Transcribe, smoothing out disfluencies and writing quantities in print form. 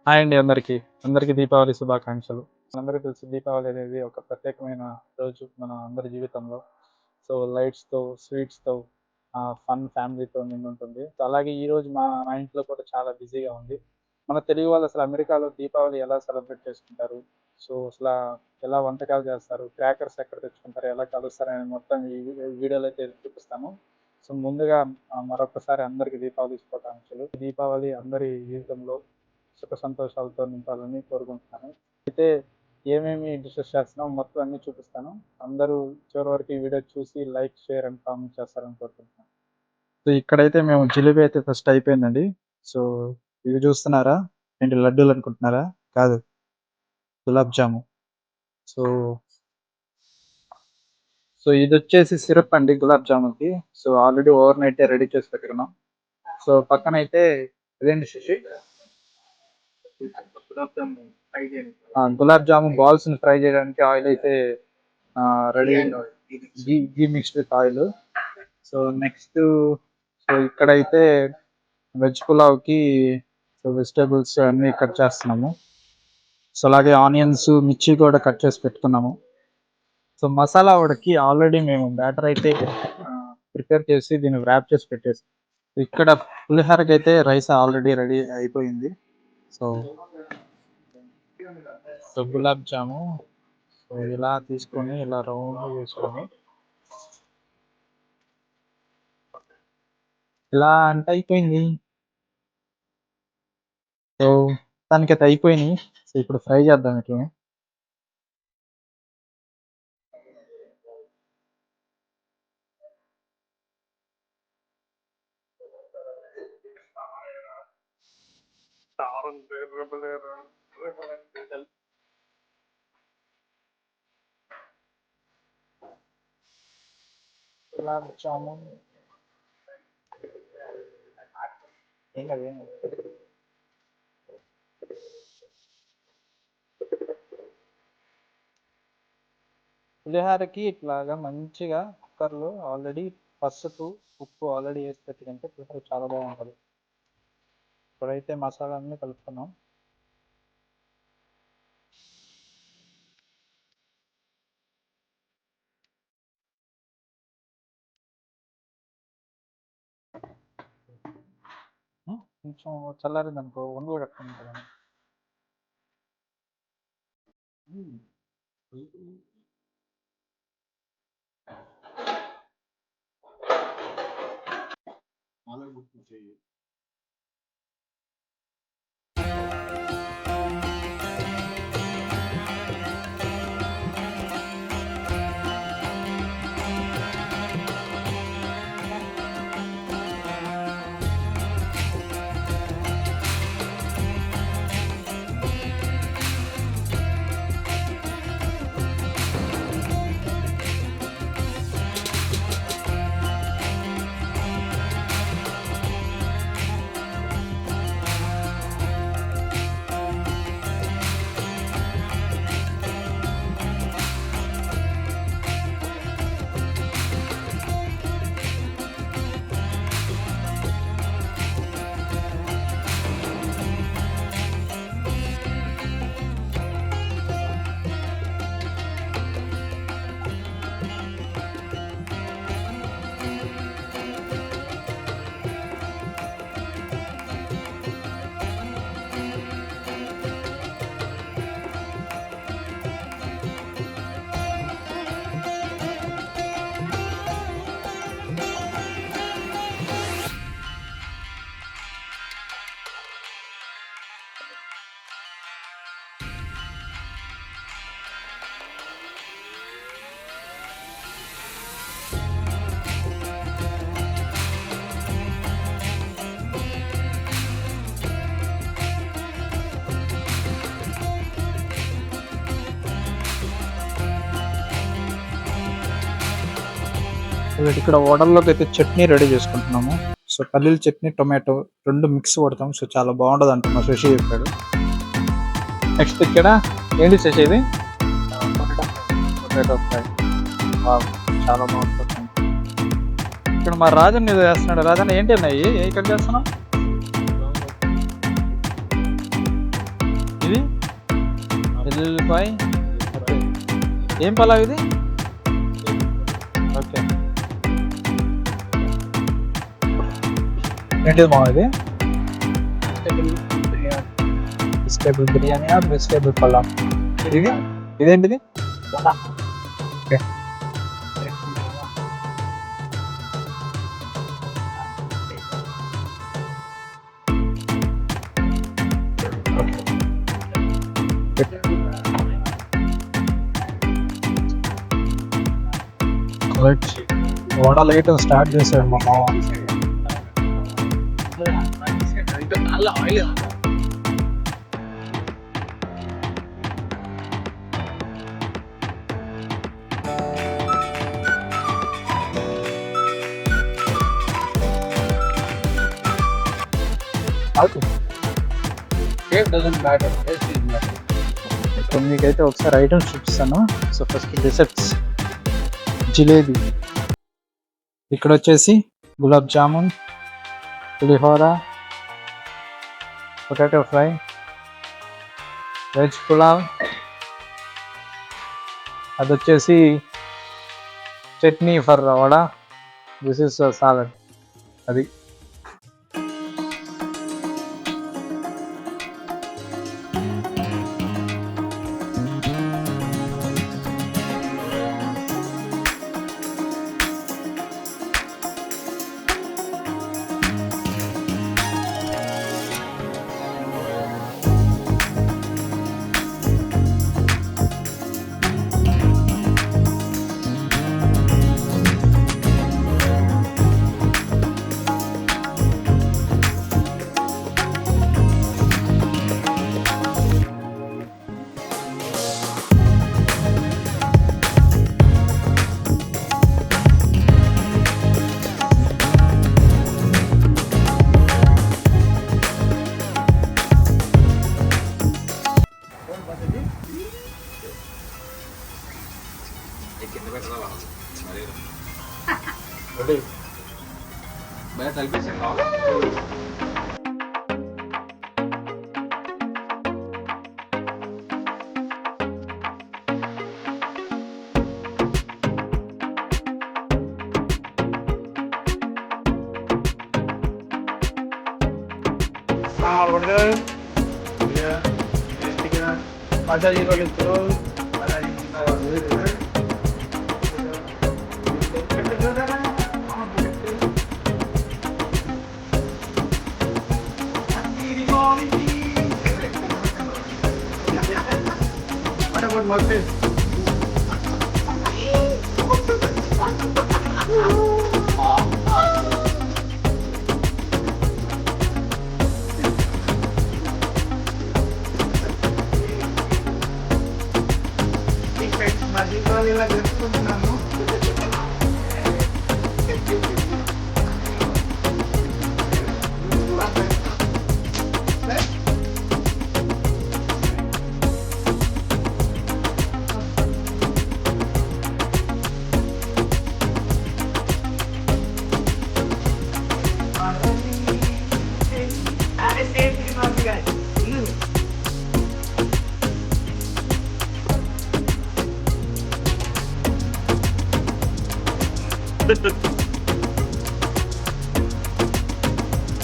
Hi అండి అందరికీ దీపావళి శుభాకాంక్షలు. మనందరికీ తెలుసు దీపావళి అనేది ఒక ప్రత్యేకమైన రోజు మన అందరి జీవితంలో. సో, లైట్స్‌తో, స్వీట్స్‌తో ఫన్ ఫ్యామిలీతో నిండుంటుంది. సో, అలాగే ఈరోజు మా ఇంట్లో కూడా చాలా బిజీగా ఉంది. మన తెలుగు వాళ్ళు అసలు అమెరికాలో దీపావళి ఎలా సెలబ్రేట్ చేసుకుంటారు? సో, ఎలా వంటకాలు చేస్తారు? క్రాకర్స్ ఎక్కడ తెచ్చుకుంటారు? ఎలా కలుస్తారని మొత్తం ఈ వీడియోలో అయితే చూపిస్తాను. సో, ముందుగా మరొకసారి అందరికీ దీపావళి శుభాకాంక్షలు. దీపావళి అందరి జీవితంలో సుఖ సంతోషాలతో నింపాలని కోరుకుంటున్నాను. అయితే ఏమేమి డిషెస్ చేస్తున్నామో మొత్తం అన్నీ చూపిస్తాను. అందరూ చివరి వరకు ఈ వీడియో చూసి లైక్, షేర్ అండ్ కామెంట్ చేస్తారని కోరుకుంటున్నాను. సో, ఇక్కడైతే మేము జిలేబీ అయితే ఫస్ట్ అయిపోయిందండి. సో, ఇవి చూస్తున్నారా? ఏంటి లడ్డూలు అనుకుంటున్నారా? కాదు, గులాబ్ జాము. సో, సో ఇదొచ్చేసి సిరప్ అండి గులాబ్ జామున్‌కి. సో, ఆల్రెడీ ఓవర్ నైటే రెడీ చేసి పెట్టుకున్నాం. సో, పక్కనైతే ఇదేంటి శశి? గులాబ్ జామున్ బాల్స్‌ని ఫ్రై చేయడానికి ఆయిల్ అయితే ready ghee mixed with oil. So, next ఇక్కడైతే వెజ్ పులావ్‌కి వెజిటబుల్స్ అన్నీ కట్ చేస్తున్నాము. సో, అలాగే ఆనియన్స్, మిర్చి కూడా కట్ చేసి పెట్టుకున్నాము. సో, మసాలా వడకి ఆల్రెడీ మేము బ్యాటర్ అయితే ప్రిపేర్ చేసి దీన్ని వ్రాప్ చేసి పెట్టేసాం. ఇక్కడ పులిహోరకైతే రైస్ ఆల్రెడీ రెడీ అయిపోయింది. సో, గులాబ్ జాము ఇలా తీసుకొని ఇలా రౌండ్‌గా చేసుకొని ఇలా అంటే అయిపోయింది. సో, మొత్తానికైతే అయిపోయినాయి. సో, ఇప్పుడు ఫ్రై చేద్దాం వీటిల్ని. గులాబ్ జామున్ ఏం కాదు, ఏం కాదు. పులిహోరకి ఇట్లాగా మంచిగా కుక్కర్‌లో ఆల్రెడీ పసుపు, ఉప్పు ఆల్రెడీ వేసి పెట్టుకుంటే పులిహోర చాలా బాగుంటది. ఇప్పుడైతే మసాలాలన్నీ కలుపుకున్నాం. కొంచెం చల్లారిందనుకో ఉండలు కట్టుకుంటాం కదా. ఇక్కడ ఓడల్లోకి అయితే చట్నీ రెడీ చేసుకుంటున్నాము. సో, పల్లీల చట్నీ, టొమాటో 2 మిక్స్ కొడతాం. సో, చాలా బాగుంటది అంట మా శశి చెప్పాడు. నెక్స్ట్ ఇక్కడ ఏంటి శశి ఇది? Potato fry. వావ్, చాలా బాగుంటుంది. ఇక్కడ మా రాజన్ ఏదో చేస్తున్నాడు. రాజన్ ఏంటి అన్నాయి ఏ కట్ చేస్తున్నావు? వెల్లుల్లిపాయ. ఓకే. ఏం పలావ్ ఇది? ఓకే. ఏంటిది మా ఇది? Vegetable biryani are vegetable pulao? ఇది ఇదేంటిది? ఓకే. వడలు వేయటం స్టార్ట్ చేశాడు మా మామ. ఇప్పుడు మీకైతే ఒకసారి ఐటమ్స్ చూపిస్తాను. సో ఫస్ట్ డెసర్ట్స్ జిలేబీ, ఇక్కడ వచ్చేసి గులాబ్ జామున్, పులిహోర, పొటాటో ఫ్రై, వెజ్ పులావ్, అది వచ్చేసి chutney for vada, this is salad. అది Ha ha ha.